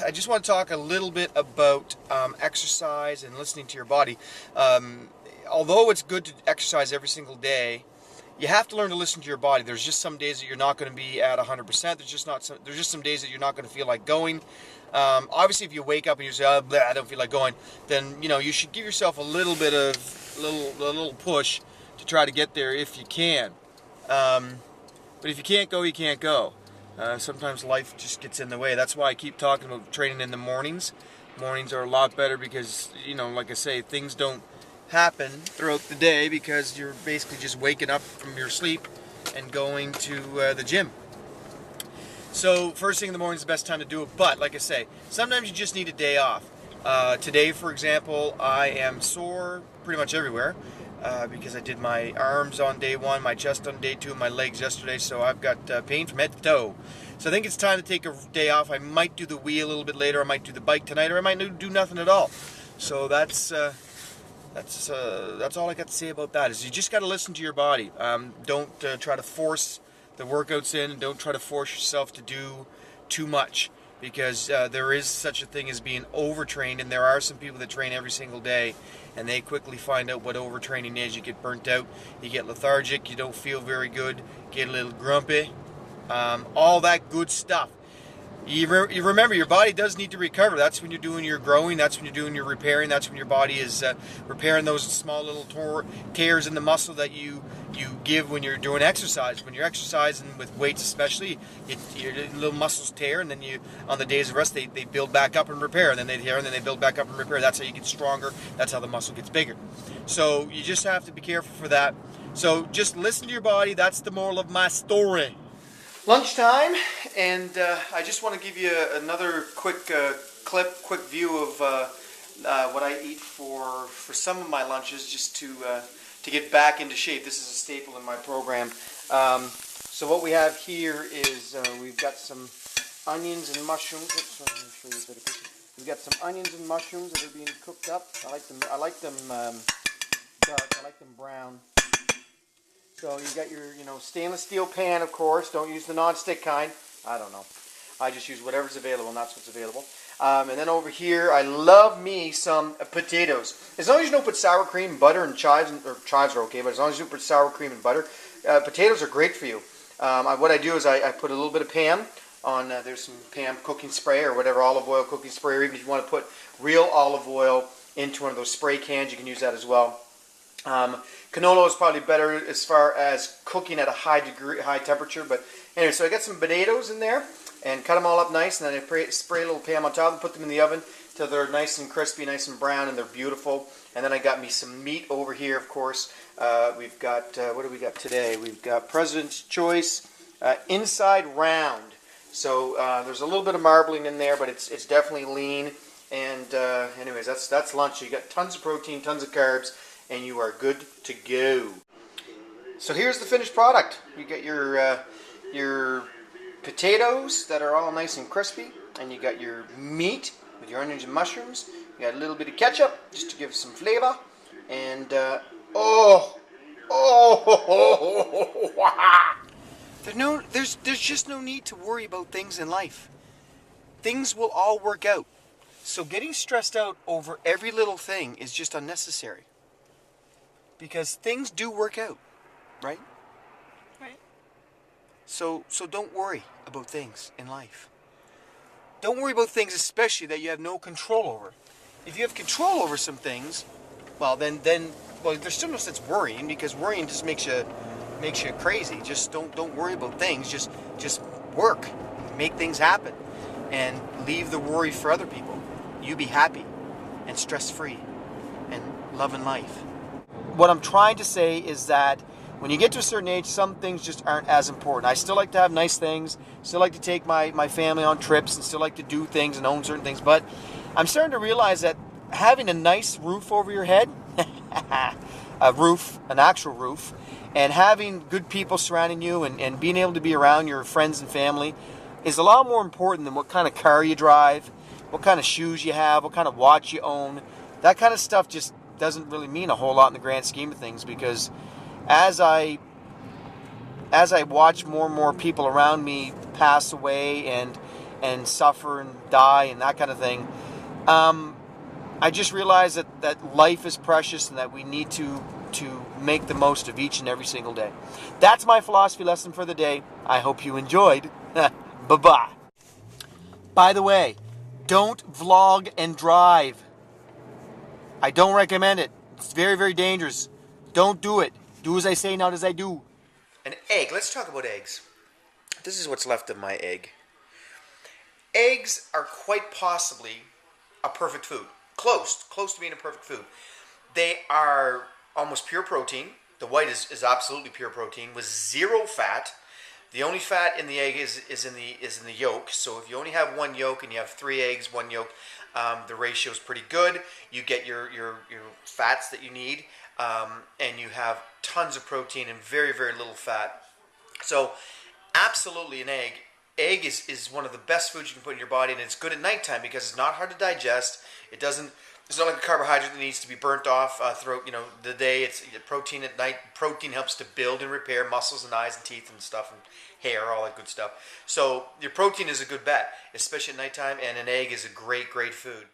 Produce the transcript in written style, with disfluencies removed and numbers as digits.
I just want to talk a little bit about exercise and listening to your body. Although it's good to exercise every single day, you have to learn to listen to your body. There's just some days that you're not going to be at 100%. There's just some days that you're not going to feel like going. Obviously, if you wake up and you say, "Oh, bleh, I don't feel like going," then you should give yourself a little bit of a little push to try to get there if you can. But if you can't go, you can't go. Sometimes life just gets in the way. That's why I keep talking about training in the mornings. Mornings are a lot better because, like I say, things don't happen throughout the day because you're basically just waking up from your sleep and going to the gym. So first thing in the morning is the best time to do it. But like I say, sometimes you just need a day off. Today, for example, I am sore pretty much everywhere. Because I did my arms on day one, my chest on day two, and my legs yesterday, so I've got pain from head to toe. So I think it's time to take a day off. I might do the wheel a little bit later, I might do the bike tonight, or I might do nothing at all. So that's all I got to say about that. Is you just got to listen to your body. Don't try to force the workouts in, and don't try to force yourself to do too much. Because there is such a thing as being overtrained, and there are some people that train every single day, and they quickly find out what overtraining is. You get burnt out, you get lethargic, you don't feel very good, get a little grumpy, all that good stuff. You remember, your body does need to recover. That's when you're doing your growing, that's when you're doing your repairing, that's when your body is repairing those small little tears in the muscle that you give when you're doing exercise. When you're exercising with weights especially, your little muscles tear, and then on the days of rest, they build back up and repair, and then they tear, and then they build back up and repair. That's how you get stronger. That's how the muscle gets bigger. So you just have to be careful for that. So just listen to your body. That's the moral of my story. Lunchtime, and I just want to give you another quick view of what I eat for some of my lunches, just to get back into shape. This is a staple in my program. So what we have here is we've got some onions and mushrooms. Oops, let me show you a better picture. We've got some onions and mushrooms that are being cooked up. I like them dark. I like them brown. So you got your, stainless steel pan, of course. Don't use the non-stick kind. I don't know. I just use whatever's available, and that's what's available. And then over here, I love me some potatoes. As long as you don't put sour cream, butter, and chives, or chives are okay, but as long as you don't put sour cream and butter, potatoes are great for you. What I do is I put a little bit of Pam on, there's some Pam cooking spray or whatever, olive oil cooking spray, or even if you want to put real olive oil into one of those spray cans, you can use that as well. Canola is probably better as far as cooking at a high temperature. But anyway, so I got some potatoes in there and cut them all up nice, and then I spray a little Pam on top and put them in the oven till they're nice and crispy, nice and brown, and they're beautiful. And then I got me some meat over here, of course. We've got, what do we got today? We've got President's Choice inside round. So there's a little bit of marbling in there, but it's definitely lean. And anyways, that's lunch. You got tons of protein, tons of carbs, and you are good to go. So here's the finished product. You got your potatoes that are all nice and crispy, and you got your meat with your onions and mushrooms. You got a little bit of ketchup just to give some flavor, and there's just no need to worry about things in life. Things will all work out. So getting stressed out over every little thing is just unnecessary. Because things do work out, right? Right. So don't worry about things in life. Don't worry about things especially that you have no control over. If you have control over some things, well then there's still no sense worrying, because worrying just makes you crazy. Just don't worry about things. Just work, make things happen, and leave the worry for other people. You be happy and stress-free and loving life. What I'm trying to say is that when you get to a certain age, some things just aren't as important. I still like to have nice things, still like to take my family on trips, and still like to do things and own certain things, but I'm starting to realize that having a nice roof over your head, an actual roof, and having good people surrounding you and being able to be around your friends and family is a lot more important than what kind of car you drive, what kind of shoes you have, what kind of watch you own. That kind of stuff just doesn't really mean a whole lot in the grand scheme of things, because as I watch more and more people around me pass away and and suffer and die and that kind of thing. I just realized that life is precious and that we need to make the most of each and every single day. That's my philosophy lesson for the day. I hope you enjoyed. Bye-bye. By the way, don't vlog and drive. I don't recommend it. It's very, very dangerous. Don't do it. Do as I say, not as I do. An egg. Let's talk about eggs. This is what's left of my egg. Eggs are quite possibly a perfect food. Close to being a perfect food. They are almost pure protein. The white is absolutely pure protein with zero fat. The only fat in the egg is in the yolk. So if you only have one yolk and you have 3 eggs, 1 yolk, the ratio is pretty good. You get your fats that you need, and you have tons of protein and very, very little fat. So absolutely an egg. Egg is one of the best foods you can put in your body, and it's good at nighttime because it's not hard to digest. It's not like a carbohydrate that needs to be burnt off throughout the day. It's protein at night. Protein helps to build and repair muscles and eyes and teeth and stuff and hair, all that good stuff. So your protein is a good bet, especially at nighttime, and an egg is a great, great food.